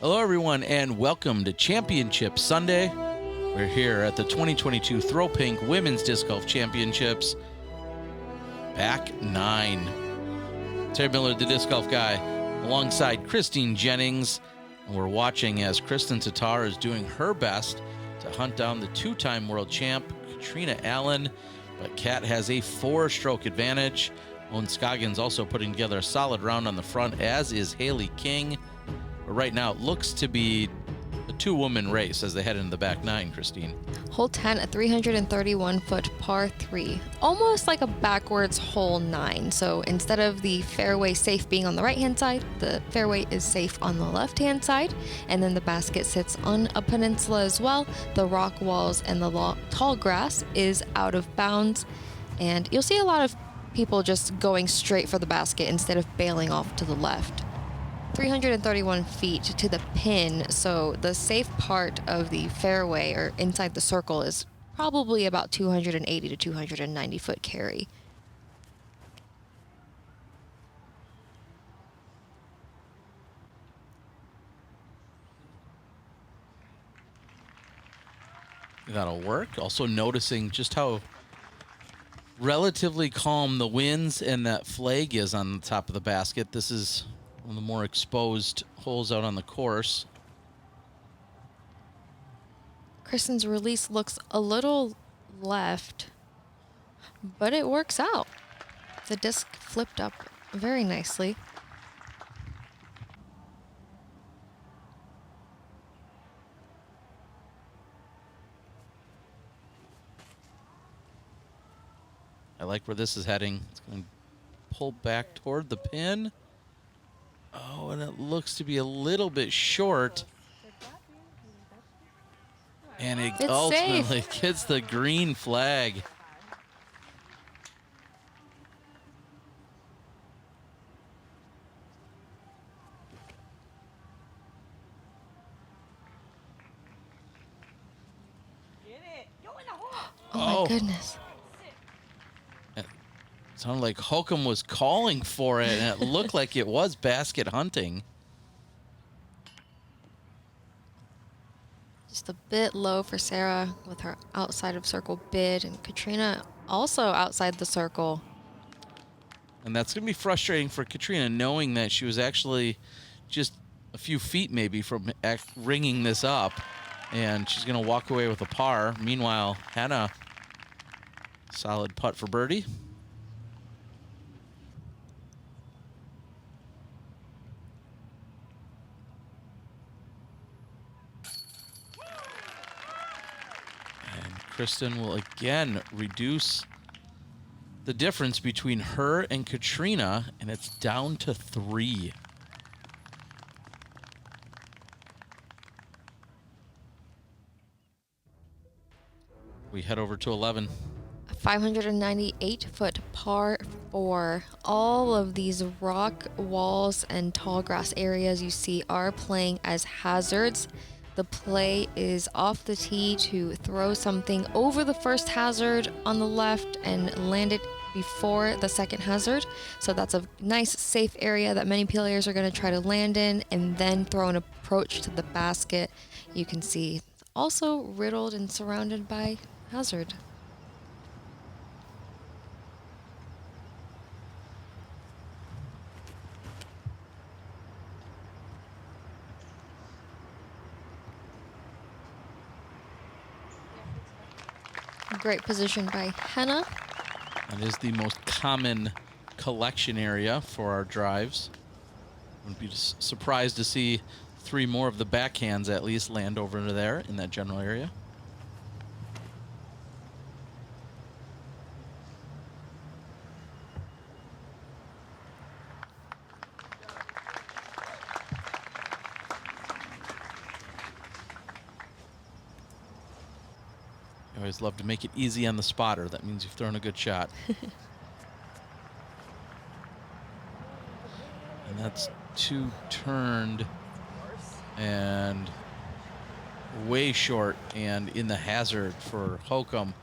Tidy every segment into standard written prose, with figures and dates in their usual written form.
Hello, everyone, and welcome to Championship Sunday. We're here at the 2022 Throw Pink Women's Disc Golf Championships. Back 9. Terry Miller, the disc golf guy, alongside Jennings. And we're watching as Kristin Tattar is doing her best to hunt down the two-time world champ, Catrina Allen. But Kat has a 4-stroke advantage. Owen Scoggins also putting together a solid round on the front, as is Haley King. But right now, it looks to be a 2-woman race as they head into the back 9, Christine. Hole 10, a 331-foot par 3, almost like a backwards hole 9. So instead of the fairway safe being on the right-hand side, the fairway is safe on the left-hand side, and then the basket sits on a peninsula as well. The rock walls and the tall grass is out of bounds, and you'll see a lot of people just going straight for the basket instead of bailing off to the left. 331 feet to the pin, so the safe part of the fairway or inside the circle is probably about 280 to 290 foot carry. That'll work. Also noticing just how relatively calm the winds and that flag is on the top of the basket. This is one of the more exposed holes out on the course. Kristin's release looks a little left, but it works out. The disc flipped up very nicely. I like where this is heading. It's going to pull back toward the pin. Oh, and it looks to be a little bit short. And it It's ultimately safe. gets the green flag. Oh my goodness. It sounded like Hokom was calling for it, and it looked like it was basket hunting. Just a bit low for Sarah with her outside of circle bid, and Catrina also outside the circle. And that's going to be frustrating for Catrina, knowing that she was actually just a few feet maybe from ringing this up, and she's going to walk away with a par. Meanwhile, Henna, solid putt for birdie. Kristin will again reduce the difference between her and Catrina, and it's down to 3. We head over to 11. A 598-foot par 4. All of these rock walls and tall grass areas you see are playing as hazards. The play is off the tee to throw something over the first hazard on the left and land it before the second hazard. So that's a nice safe area that many players are going to try to land in, and then throw an approach to the basket. You can see it's also riddled and surrounded by hazard. Great position by Henna. That is the most common collection area for our drives. Wouldn't be surprised to see 3 more of the backhands at least land over into there in that general area. I always love to make it easy on the spotter. That means you've thrown a good shot. And that's 2 turned and way short and in the hazard for Hokom.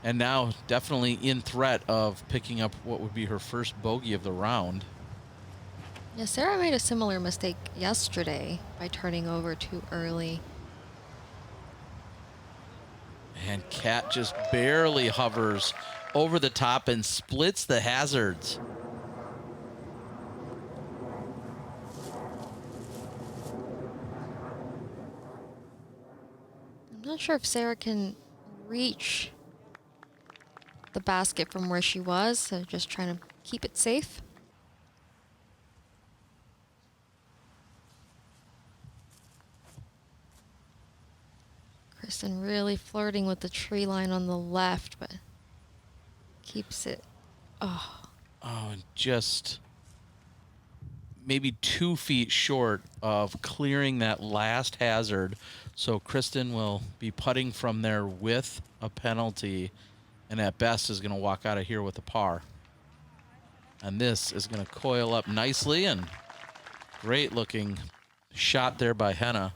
And now definitely in threat of picking up what would be her first bogey of the round. Yeah, Sarah made a similar mistake yesterday by turning over too early. And Cat just barely hovers over the top and splits the hazards. I'm not sure if Sarah can reach the basket from where she was, so just trying to keep it safe. Kristin really flirting with the tree line on the left, but keeps it. Oh, Oh, and just maybe 2 feet short of clearing that last hazard. So Kristin will be putting from there with a penalty, and at best is going to walk out of here with a par. And this is going to coil up nicely, and great looking shot there by Henna.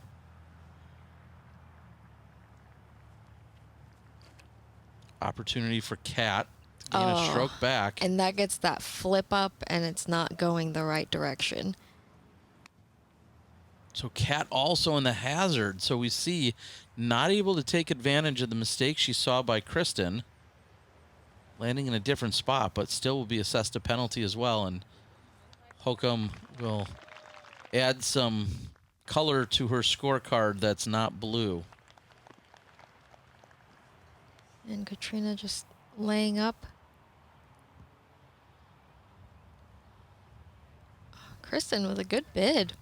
Opportunity for Cat to gain a stroke back. and that gets that flip up, and it's not going the right direction. So Cat also in the hazard. So we see not able to take advantage of the mistake she saw by Kristin. Landing in a different spot, but still will be assessed a penalty as well. And Hokom will add some color to her scorecard that's not blue. And Catrina just laying up. Kristin with a good bid.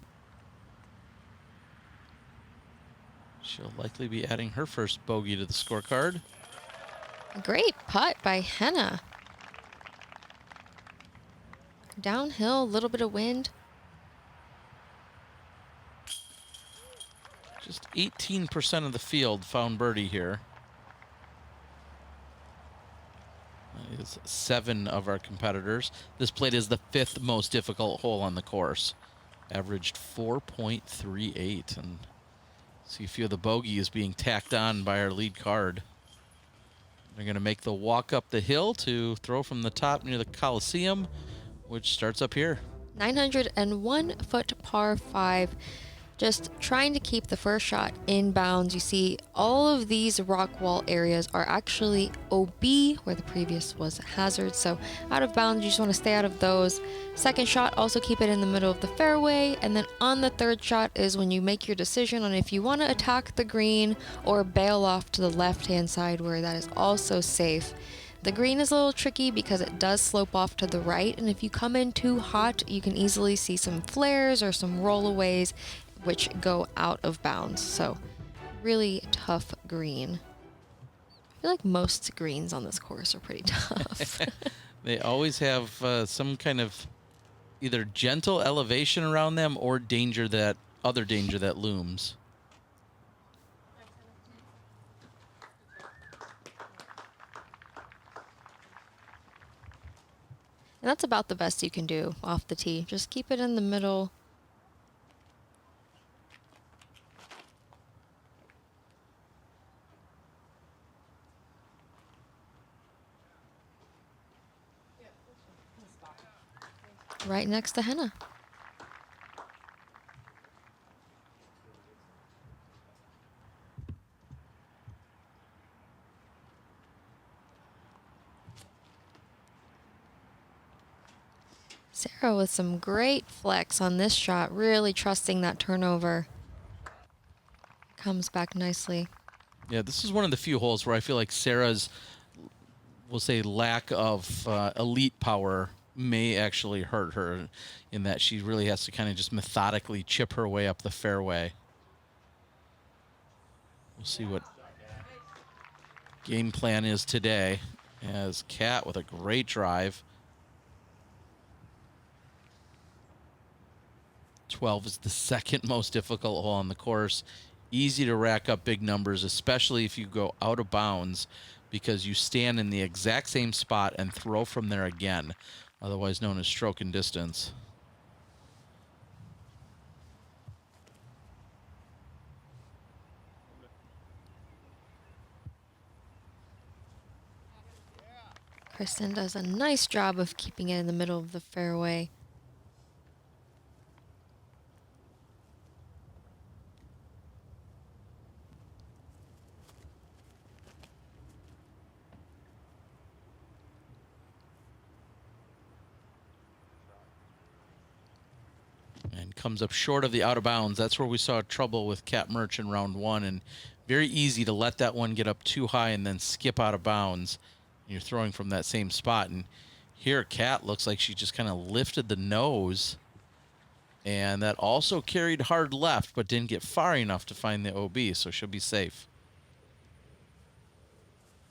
She'll likely be adding her first bogey to the scorecard. Great putt by Henna. Downhill, a little bit of wind. Just 18% of the field found birdie here. That is 7 of our competitors. This played is the 5th most difficult hole on the course. Averaged 4.38, and see a few of the bogeys being tacked on by our lead card. They're going to make the walk up the hill to throw from the top near the Coliseum, which starts up here. 901 foot par 5. Just trying to keep the first shot in bounds. You see all of these rock wall areas are actually OB, where the previous was hazard. So out of bounds, you just want to stay out of those. Second shot, also keep it in the middle of the fairway. And then on the third shot is when you make your decision on if you want to attack the green or bail off to the left-hand side, where that is also safe. The green is a little tricky because it does slope off to the right, and if you come in too hot, you can easily see some flares or some rollaways which go out of bounds. So really tough green. I feel like most greens on this course are pretty tough. They always have some kind of either gentle elevation around them or danger that looms. And that's about the best you can do off the tee. Just keep it in the middle. Right next to Henna. Sarah with some great flex on this shot, really trusting that turnover. Comes back nicely. Yeah, this is one of the few holes where I feel like Sarah's, we'll say, lack of elite power may actually hurt her, in that she really has to kind of just methodically chip her way up the fairway. We'll see what game plan is today, as Cat with a great drive. 12 is the second most difficult hole on the course. Easy to rack up big numbers, especially if you go out of bounds, because you stand in the exact same spot and throw from there again, otherwise known as stroke and distance. Kristin does a nice job of keeping it in the middle of the fairway. And comes up short of the out of bounds. That's where we saw trouble with Kat Merch in round 1, and very easy to let that one get up too high and then skip out of bounds. You're throwing from that same spot, and here Kat looks like she just kind of lifted the nose, and that also carried hard left but didn't get far enough to find the OB, so she'll be safe.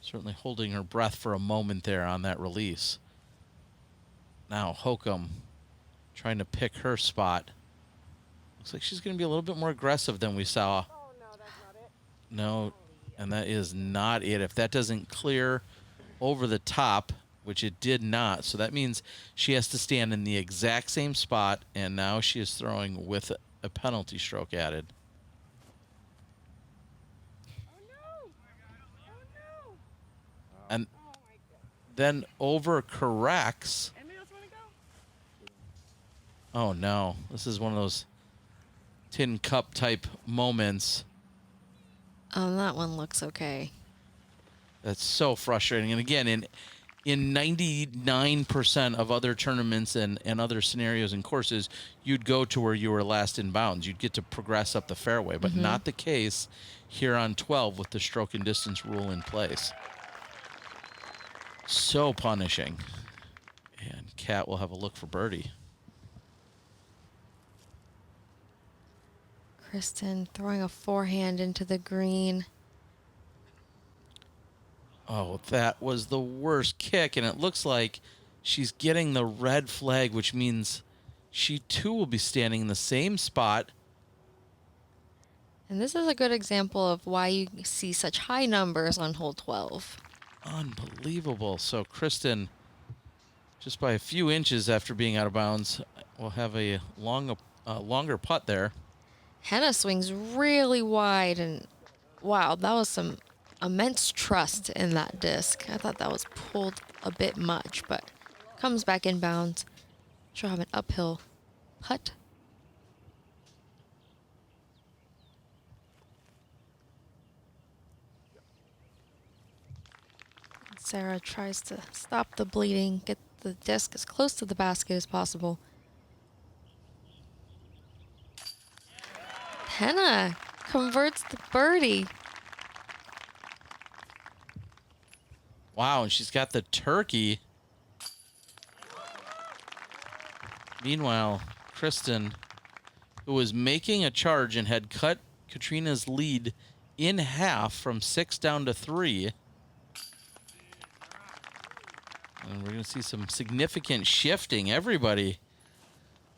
Certainly holding her breath for a moment there on that release. Now Hokom trying to pick her spot. Looks like she's going to be a little bit more aggressive than we saw. Oh, no, that's not it. No, and that is not it. If that doesn't clear over the top, which it did not, so that means she has to stand in the exact same spot, and now she is throwing with a penalty stroke added. Oh, no. Oh, no. And Oh, my God. then over corrects. Anybody else want to go? Oh no, this is one of those tin cup type moments. That one looks okay. That's so frustrating. And again, in 99% of other tournaments and other scenarios and courses, you'd go to where you were last in bounds. You'd get to progress up the fairway, but not the case here on 12 with the stroke and distance rule in place. So punishing. And Kat will have a look for birdie. Kristin throwing a forehand into the green. Oh, that was the worst kick, and it looks like she's getting the red flag, which means she too will be standing in the same spot. And this is a good example of why you see such high numbers on hole 12. Unbelievable. So Kristin, just by a few inches after being out of bounds, will have a longer putt there. Henna swings really wide, and wow, that was some immense trust in that disc. I thought that was pulled a bit much, but comes back in bounds. She'll have an uphill putt. Sarah tries to stop the bleeding, get the disc as close to the basket as possible. Henna converts the birdie. Wow, and she's got the turkey. Meanwhile, Kristin, who was making a charge and had cut Catrina's lead in half from 6 down to 3. And we're going to see some significant shifting. Everybody,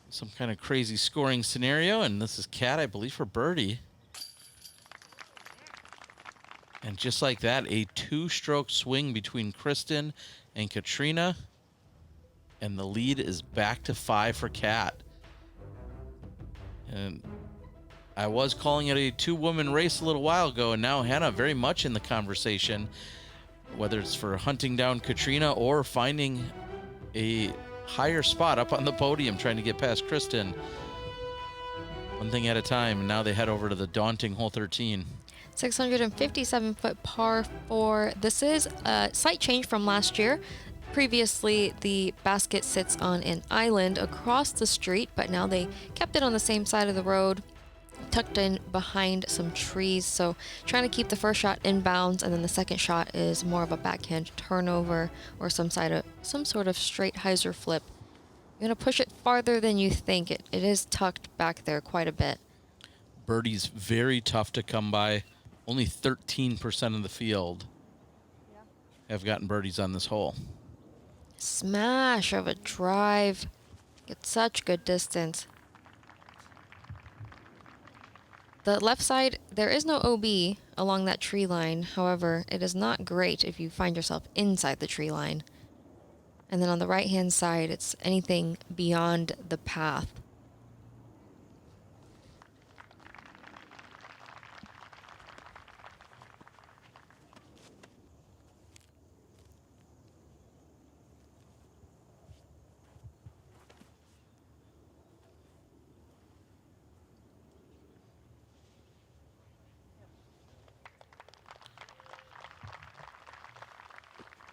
some kind of crazy scoring scenario. And this is Kat, I believe, for birdie. And just like that, a 2-stroke swing between Kristin and Catrina. And the lead is back to 5 for Kat. And I was calling it a 2-woman race a little while ago, and now Henna very much in the conversation, whether it's for hunting down Catrina or finding a higher spot up on the podium, trying to get past Kristin. One thing at a time, and now they head over to the daunting hole 13. 657-foot par 4. This is a slight change from last year. Previously, the basket sits on an island across the street, but now they kept it on the same side of the road, tucked in behind some trees. So trying to keep the first shot in bounds, and then the second shot is more of a backhand turnover or some sort of straight hyzer flip. You're going to push it farther than you think. It is tucked back there quite a bit. Birdie's very tough to come by. Only 13% of the field have gotten birdies on this hole. Smash of a drive. Get such good distance. The left side, there is no OB along that tree line. However, it is not great if you find yourself inside the tree line. And then on the right-hand side, it's anything beyond the path.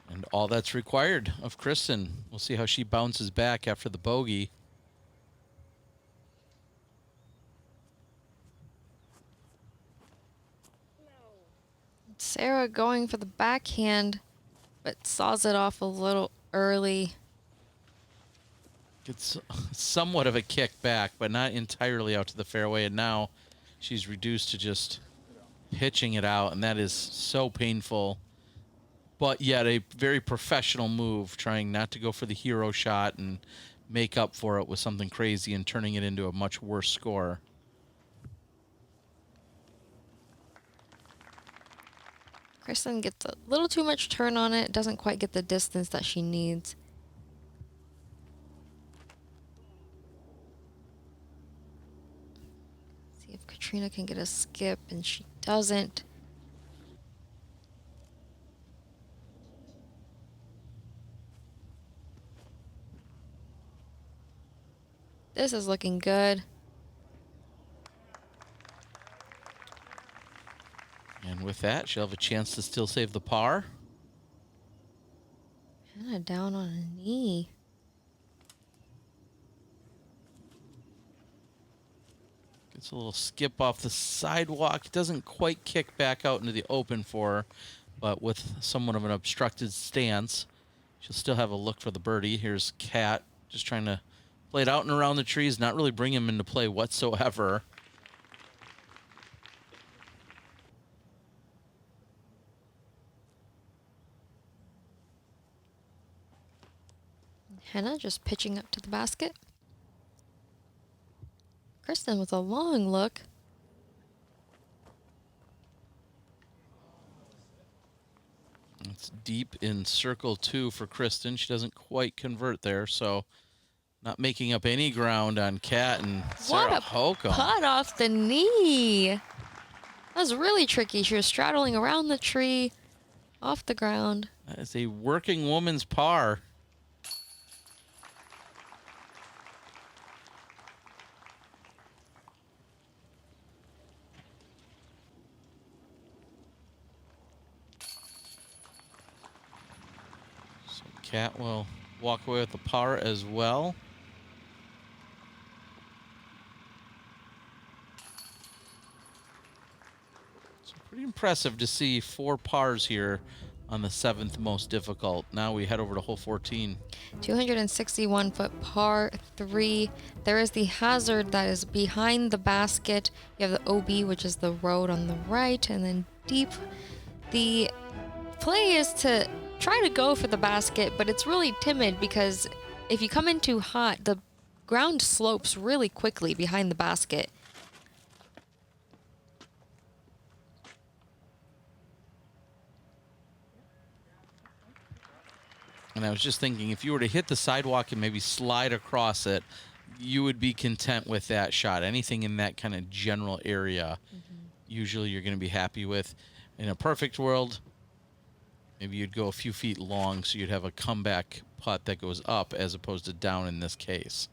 And all that's required of Kristin. We'll see how she bounces back after the bogey. Sarah going for the backhand, but saws it off a little early. It's somewhat of a kick back, but not entirely out to the fairway. And now she's reduced to just pitching it out, and that is so painful. But yet a very professional move, trying not to go for the hero shot and make up for it with something crazy and turning it into a much worse score. Kristin gets a little too much turn on it, doesn't quite get the distance that she needs. See if Catrina can get a skip, and she doesn't. This is looking good. And with that, she'll have a chance to still save the par. Henna down on a knee. Gets a little skip off the sidewalk. Doesn't quite kick back out into the open for her, but with somewhat of an obstructed stance, she'll still have a look for the birdie. Here's Cat just trying to play it out and around the trees, not really bring him into play whatsoever. Henna just pitching up to the basket. Kristin with a long look. It's deep in circle 2 for Kristin. She doesn't quite convert there, so not making up any ground on Cat and Sarah What a Hokom. putt off the knee. That was really tricky. She was straddling around the tree, off the ground. That is a working woman's par. So Cat will walk away with the par as well. So pretty impressive to see 4 pars here on the 7th most difficult. Now we head over to hole 14. 261-foot par 3. There is the hazard that is behind the basket. You have the OB, which is the road on the right, and then deep. The play is to try to go for the basket, but it's really timid because if you come in too hot, the ground slopes really quickly behind the basket. And I was just thinking, if you were to hit the sidewalk and maybe slide across it, you would be content with that shot. Anything in that kind of general area, usually you're going to be happy with. In a perfect world, maybe you'd go a few feet long, so you'd have a comeback putt that goes up as opposed to down in this case.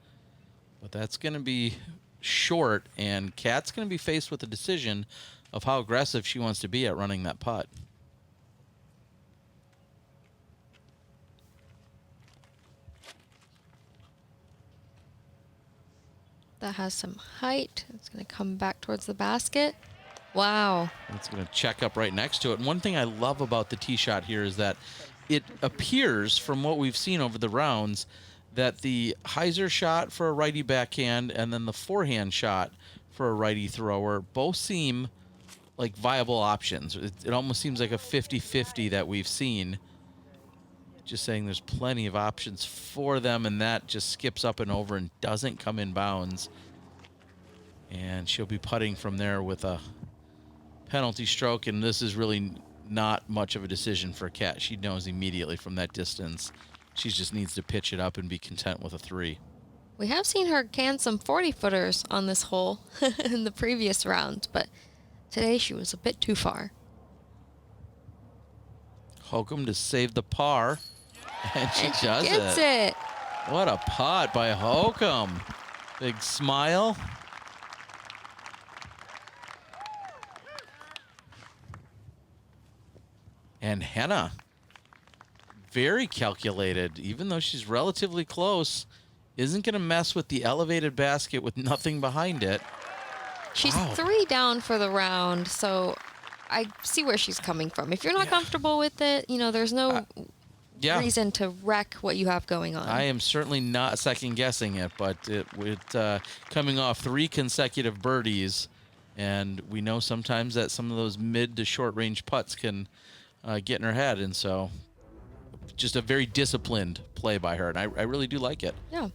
But that's going to be short, and Kat's going to be faced with a decision of how aggressive she wants to be at running that putt. That has some height. It's going to come back towards the basket. Wow. It's going to check up right next to it. And one thing I love about the tee shot here is that it appears, from what we've seen over the rounds, that the hyzer shot for a righty backhand and then the forehand shot for a righty thrower both seem like viable options. It almost seems like a 50-50 that we've seen. Just saying there's plenty of options for them, and that just skips up and over and doesn't come in bounds. And she'll be putting from there with a penalty stroke, and this is really not much of a decision for Kat. She knows immediately from that distance. She just needs to pitch it up and be content with a 3. We have seen her can some 40-footers on this hole in the previous rounds, but today she was a bit too far. Hokom to save the par, and she does Gets it. it. What a putt by Hokom. Big smile. And Henna, very calculated, even though she's relatively close, isn't going to mess with the elevated basket with nothing behind it. She's Wow. 3 down for the round, so I see where she's coming from. If you're not Yeah. comfortable with it, there's no Yeah. reason to wreck what you have going on. I am certainly not second guessing it, but with coming off 3 consecutive birdies, and we know sometimes that some of those mid to short range putts can get in her head, and so just a very disciplined play by her, and I really do like it. Yeah.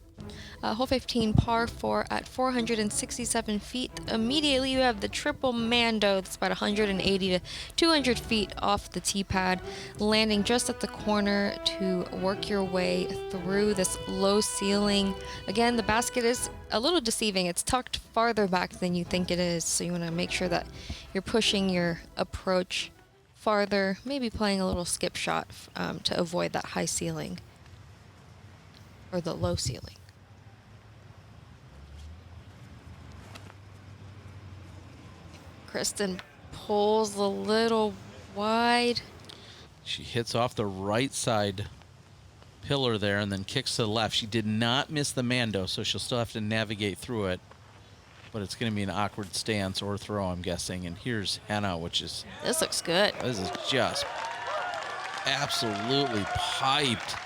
Hole 15, par 4 at 467 feet. Immediately, you have the triple Mando that's about 180 to 200 feet off the tee pad, landing just at the corner to work your way through this low ceiling. Again, the basket is a little deceiving. It's tucked farther back than you think it is, so you want to make sure that you're pushing your approach farther, maybe playing a little skip shot to avoid that high ceiling or the low ceiling. Kristin pulls a little wide. She hits off the right side pillar there and then kicks to the left. She did not miss the Mando, so she'll still have to navigate through it. But it's going to be an awkward stance or throw, I'm guessing. And here's Henna, which is... This looks good. This is just absolutely piped.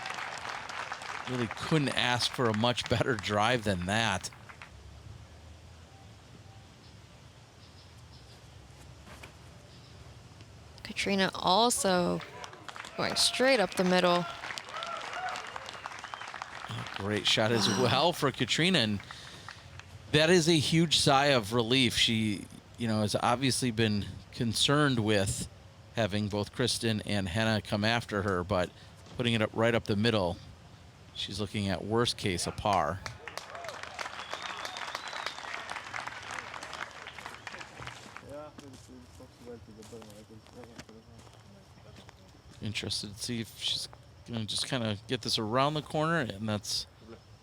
Really couldn't ask for a much better drive than that. Catrina also going straight up the middle. Great shot as well for Catrina, and that is a huge sigh of relief. She, has obviously been concerned with having both Kristin and Henna come after her, but putting it up right up the middle, she's looking at worst case a par. Interested to see if she's going to just kind of get this around the corner, and that's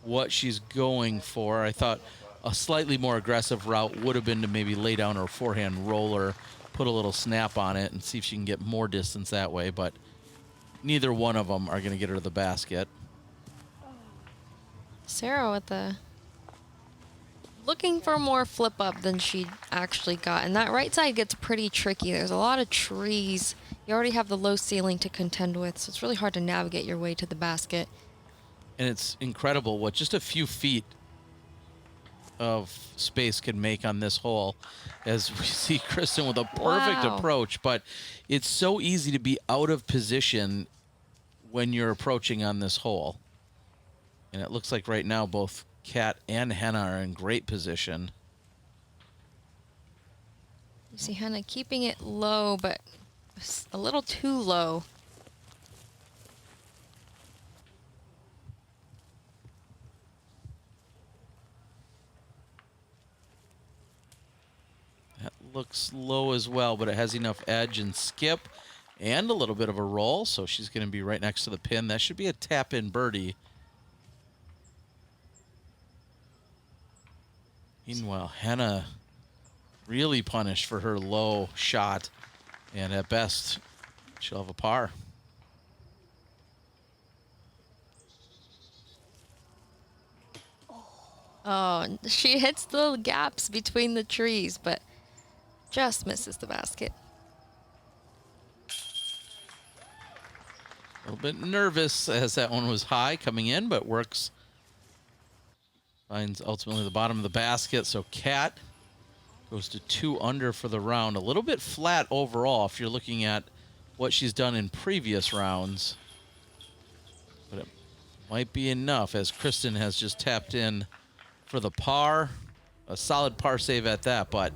what she's going for. I thought a slightly more aggressive route would have been to maybe lay down her forehand roller, put a little snap on it, and see if she can get more distance that way, but neither one of them are going to get her to the basket. Sarah with the... looking for more flip up than she actually got. And that right side gets pretty tricky. There's a lot of trees. You already have the low ceiling to contend with, so it's really hard to navigate your way to the basket. And it's incredible what just a few feet of space can make on this hole, as we see Kristin with a perfect Wow. approach. But it's so easy to be out of position when you're approaching on this hole. And it looks like right now both Kat and Henna are in great position. You see Henna keeping it low, but a little too low. That looks low as well, but it has enough edge and skip and a little bit of a roll, so she's going to be right next to the pin. That should be a tap-in birdie. Meanwhile, Henna really punished for her low shot, and at best, she'll have a par. Oh, she hits the gaps between the trees, but just misses the basket. A little bit nervous as that one was high coming in, but works. Finds ultimately the bottom of the basket, so Kat goes to 2 under for the round. A little bit flat overall if you're looking at what she's done in previous rounds. But it might be enough as Kristin has just tapped in for the par. A solid par save at that, but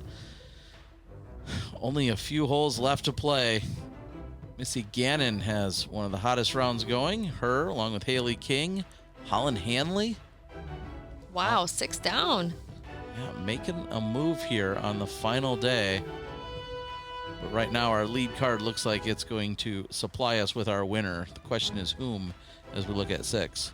only a few holes left to play. Missy Gannon has one of the hottest rounds going. Her, along with Haley King, Holland Hanley. Wow, 6 down. Yeah, making a move here on the final day. But right now our lead card looks like it's going to supply us with our winner. The question is whom as we look at 6.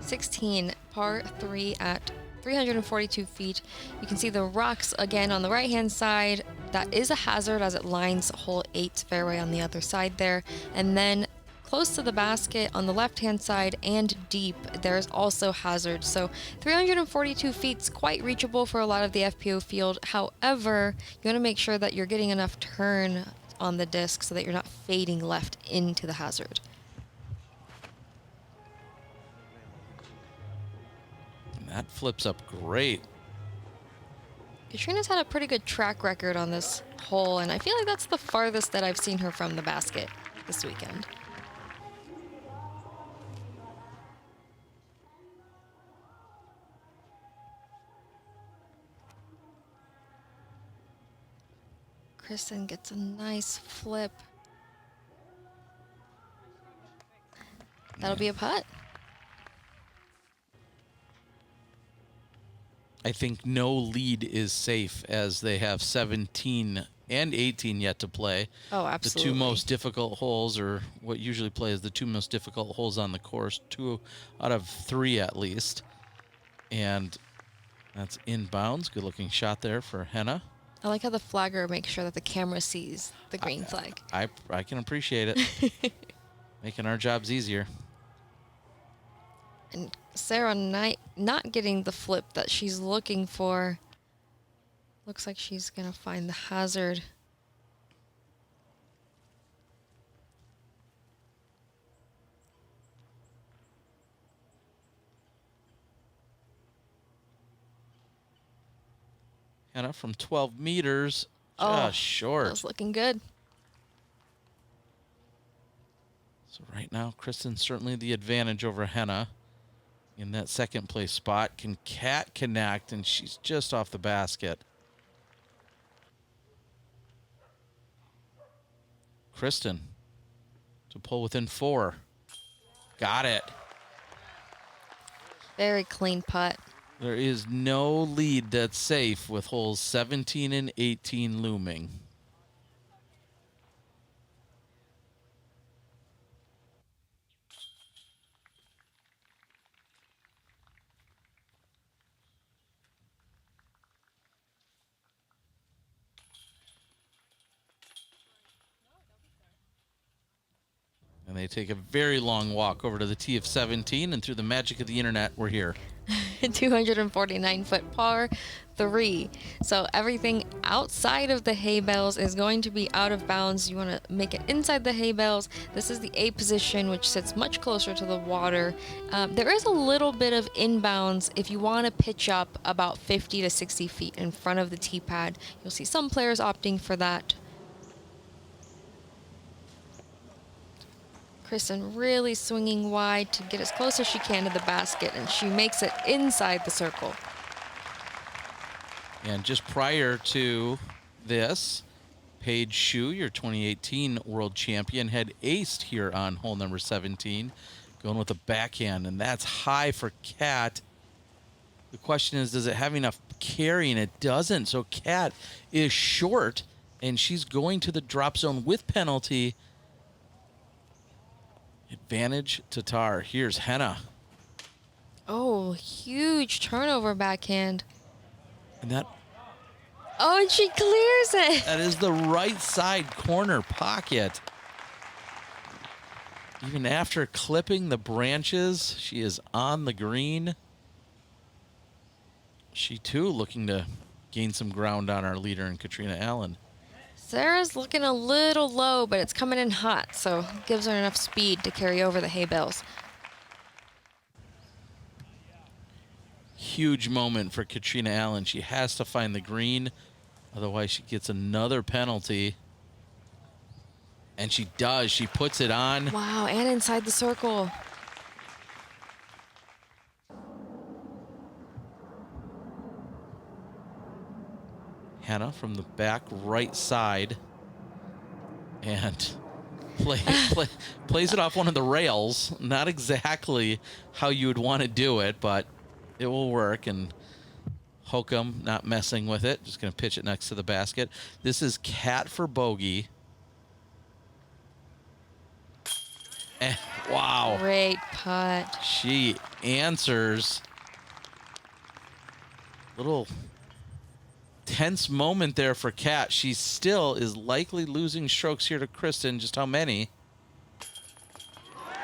16, par 3 at 342 feet. You can see the rocks again on the right-hand side. That is a hazard as it lines hole 8's fairway on the other side there. And then close to the basket on the left-hand side and deep, there's also hazard. So 342 feet is quite reachable for a lot of the FPO field. However, you want to make sure that you're getting enough turn on the disc so that you're not fading left into the hazard. And that flips up great. Catrina's had a pretty good track record on this hole, and I feel like that's the farthest that I've seen her from the basket this weekend. Kristin gets a nice flip. That'll be a putt. I think no lead is safe as they have 17 and 18 yet to play. Oh, absolutely. The two most difficult holes, or what usually play is the two most difficult holes on the course, 2 out of 3 at least. And that's inbounds. Good looking shot there for Henna. I like how the flagger makes sure that the camera sees the green flag. I can appreciate it. Making our jobs easier. And Sarah not getting the flip that she's looking for. Looks like she's going to find the hazard. Henna from 12 meters, just short. That was looking good. So right now, Kristin's certainly the advantage over Henna in that second place spot. Can Cat connect? And she's just off the basket. Kristin to pull within 4. Got it. Very clean putt. There is no lead that's safe with holes 17 and 18 looming. And they take a very long walk over to the tee of 17, and through the magic of the internet, we're here. 249-foot par 3. So everything outside of the hay bales is going to be out of bounds. You want to make it inside the hay bales. This is the A position, which sits much closer to the water. There is a little bit of inbounds if you want to pitch up about 50 to 60 feet in front of the tee pad. You'll see some players opting for that. Kristin really swinging wide to get as close as she can to the basket, and she makes it inside the circle. And just prior to this, Paige Shue, your 2018 world champion, had aced here on hole number 17, going with a backhand, and that's high for Cat. The question is, does it have enough carry? And it doesn't. So Cat is short, and she's going to the drop zone with penalty. Advantage Tattar. Here's Henna. Oh, huge turnover backhand. And that Oh, and she clears it. That is the right side corner pocket. Even after clipping the branches, she is on the green. She too looking to gain some ground on our leader in Catrina Allen. Sarah's looking a little low, but it's coming in hot, so it gives her enough speed to carry over the hay bales. Huge moment for Catrina Allen. She has to find the green, otherwise she gets another penalty. And she does. She puts it on. Wow, and inside the circle. Henna from the back right side. And plays it off one of the rails. Not exactly how you would want to do it, but it will work. And Hokom not messing with it. Just going to pitch it next to the basket. This is Cat for bogey. And, wow. Great putt. She answers. Little tense moment there for Cat. She still is likely losing strokes here to Kristin. Just how many?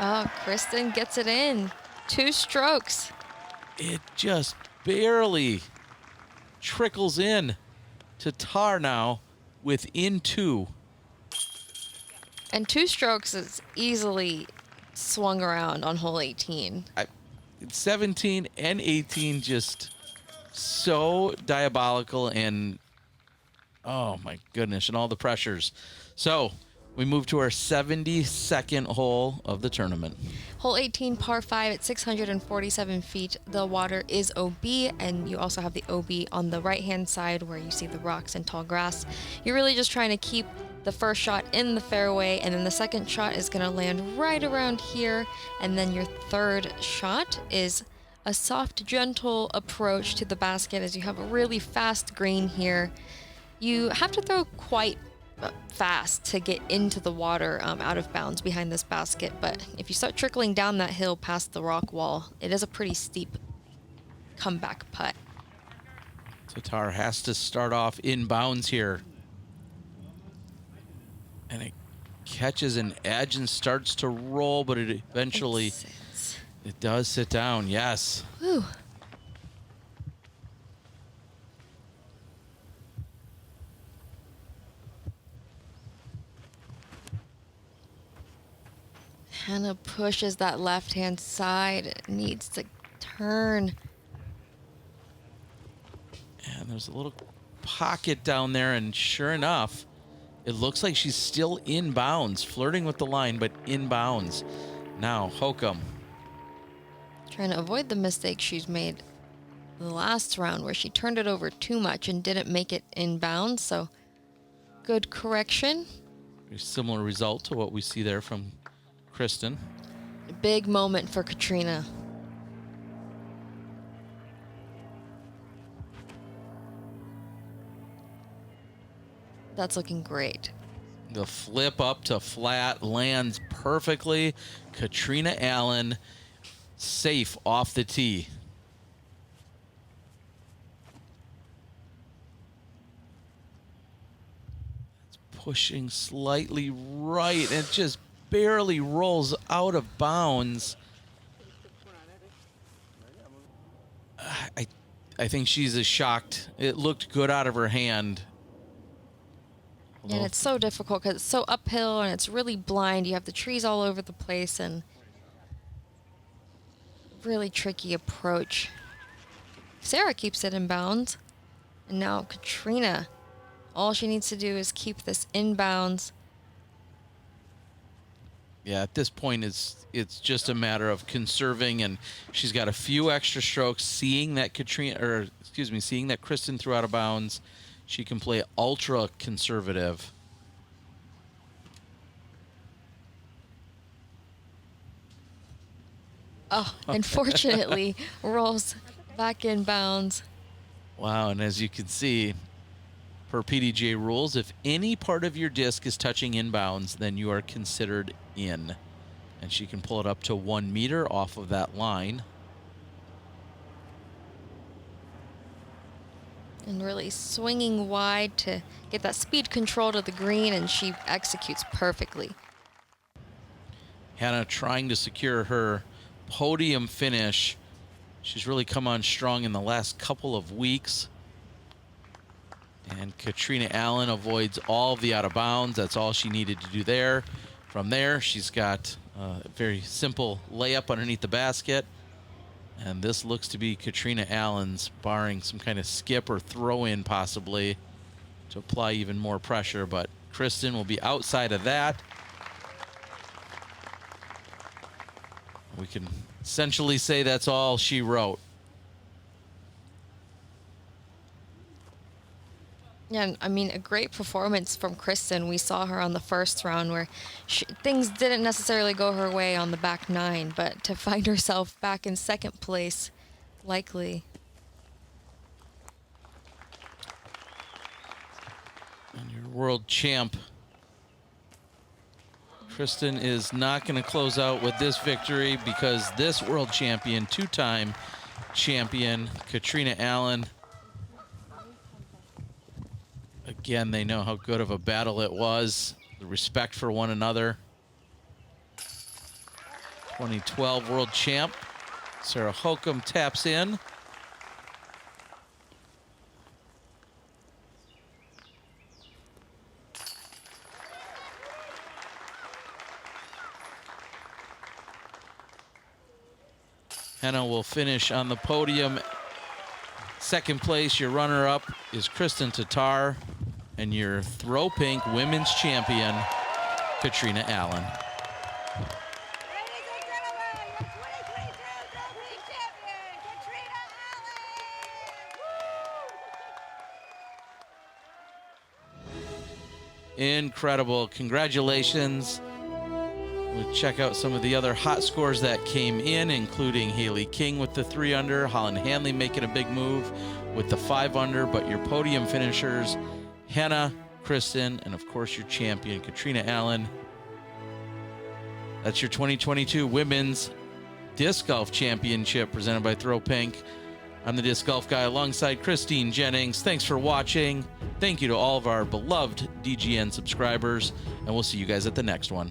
Oh, Kristin gets it in. 2 strokes. It just barely trickles in to Tar now within 2. And 2 strokes is easily swung around on hole 18. 17 and 18 just so diabolical, and oh my goodness, and all the pressures. So we move to our 72nd hole of the tournament. Hole 18, par 5 at 647 feet. The water is OB, and you also have the OB on the right-hand side where you see the rocks and tall grass. You're really just trying to keep the first shot in the fairway, and then the second shot is going to land right around here, and then your third shot is a soft, gentle approach to the basket as you have a really fast green here. You have to throw quite fast to get into the water out of bounds behind this basket, but if you start trickling down that hill past the rock wall, it is a pretty steep comeback putt. Tattar has to start off inbounds here. And it catches an edge and starts to roll, but it eventually, it does sit down, yes. Whew. Henna pushes that left-hand side. It needs to turn. And there's a little pocket down there, and sure enough, it looks like she's still in bounds, flirting with the line, but in bounds. Now, Hokom. Trying to avoid the mistake she's made the last round where she turned it over too much and didn't make it in bounds, so good correction. Very similar result to what we see there from Kristin. Big moment for Catrina. That's looking great. The flip up to flat lands perfectly. Catrina Allen safe off the tee. It's pushing slightly right, and it just barely rolls out of bounds. I think she's as shocked. It looked good out of her hand. And it's so difficult because it's so uphill and it's really blind. You have the trees all over the place and really tricky approach. Sarah keeps it in bounds. And now Catrina, all she needs to do is keep this in bounds. Yeah, at this point it's just a matter of conserving, and she's got a few extra strokes. Seeing that Kristin threw out of bounds, she can play ultra conservative. Oh, unfortunately, rolls back in bounds. Wow, and as you can see, per PDGA rules, if any part of your disc is touching inbounds, then you are considered in. And she can pull it up to 1 meter off of that line. And really swinging wide to get that speed control to the green, and she executes perfectly. Henna trying to secure her podium finish. She's really come on strong in the last couple of weeks. And Catrina Allen avoids all of the out of bounds. That's all she needed to do there. From there, she's got a very simple layup underneath the basket. And this looks to be Catrina Allen's, barring some kind of skip or throw in possibly to apply even more pressure. But Kristin will be outside of that. We can essentially say that's all she wrote. Yeah, and I mean, a great performance from Kristin. We saw her on the first round where things didn't necessarily go her way on the back nine, but to find herself back in second place, likely. And your world champ, Kristin, is not going to close out with this victory, because this world champion, two-time champion, Catrina Allen, again, they know how good of a battle it was. The respect for one another. 2012 world champ, Sarah Hokom taps in. Henna will finish on the podium. Second place, your runner-up is Kristin Tattar, and your throw pink women's champion, Catrina Allen. Ladies and gentlemen, your 2022 Throw Pink champion, Catrina Allen. Woo! Incredible. Congratulations. We'll check out some of the other hot scores that came in, including Haley King with the 3 under, Holland Hanley making a big move with the 5 under, but your podium finishers, Henna, Kristin, and of course your champion, Catrina Allen. That's your 2022 Women's Disc Golf Championship presented by Throw Pink. I'm the Disc Golf Guy alongside Christine Jennings. Thanks for watching. Thank you to all of our beloved DGN subscribers, and we'll see you guys at the next one.